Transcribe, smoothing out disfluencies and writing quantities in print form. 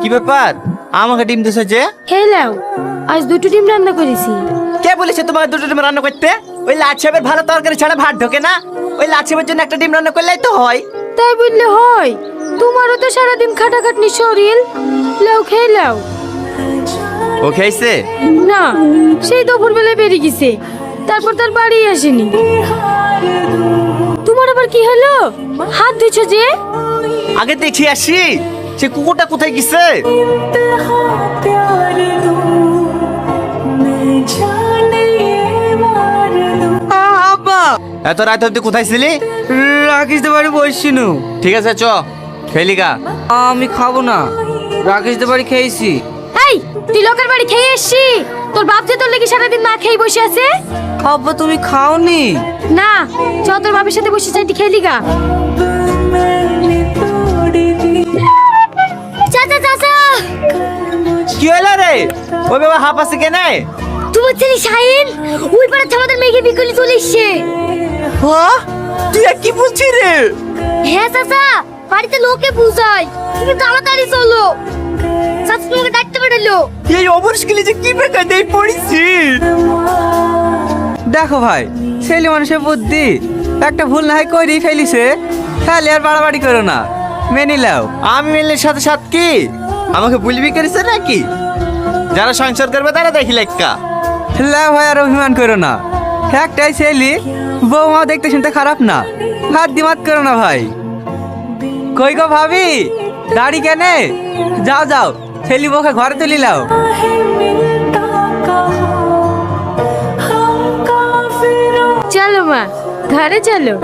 কি ব্যাপার আমাকে ডিম দিছো যে? খেলাও, আজ দুটো ডিম রান্না করেছি। কে বলেছে তোমাকে দুটো ডিম রান্না করতে? ওই লাট সাহেবের ভালো তরকারি ছাড়া ভাত ঢোকে না। ওই লাট সাহেবের জন্য একটা ডিম রান্না করলেই তো হয়। তাই বললে হয়? তোমারও তো সারাদিন খাটাখাটনি শরীর, লাও খেয়ে লাও। ও খেয়েছে? না, সেই দুপুর বেলায় বেরিয়ে গেছে, তারপর তার বাড়ি আসেনি। তোমার আবার কি হলো? হাত ধুইছো যে? আগে দেখি আসি সে কুকুরটা কোথায় গেছে। আব্বা, এত রাত অব্দি কোথায় ছিলি? রাকেশ দে বাড়ি বসছিনু। ঠিক আছে চ খেলিগা। আমি খাবো না, রাকেশ দে বাড়ি খেয়েছি। এই, তুই লোকের বাড়ি খেয়ে এসছি, তোর বাপ যে তোর লেগে সারাদিন না খেয়ে বসে আছে। আব্বা তুমি খাওনি? না, চ তোর বাপের সাথে বসে চাইটি খেলি গা। চাচা চাচা, কি হলো রে? ওই বাবা হাফ আছে কেনে? তোমার ছেলে শাহিন ওই পাড়ার আমাদের মেয়েকে বিকলি চলে এসছে। হ্যাঁ তুই আর কি বলছিস রে? হ্যাঁ চাচা, বাড়িতে লোকে বুঝায়, তুমি তাড়াতাড়ি চলো। চাচা তোমাকে ডাকতে পারলো। এই অবশ্যই যে কি বেকার দেই পড়িছি। দেখো ভাই, ছেলে মানুষের বুদ্ধি, একটা ভুল না হয় করেই ফেলিছে, তাহলে আর বাড়াবাড়ি করো না, মেনে নাও। আমি মেলের সাথে সাথে কি আমাকে ভুলবি করেছে নাকি? যারা সংসার করবে তারা দেখি লেখা। লাও ভাই, আর অভিমান করো না, একটাই ছেলে, বৌমা দেখতে শুনতে খারাপ না, হাত দিমাত করো না ভাই। কই গো ভাবি, দাড়ি কেনে? যাও যাও, ছেলে বউকে ঘরে তুলি লাও। চলো মা, ঘরে চলো।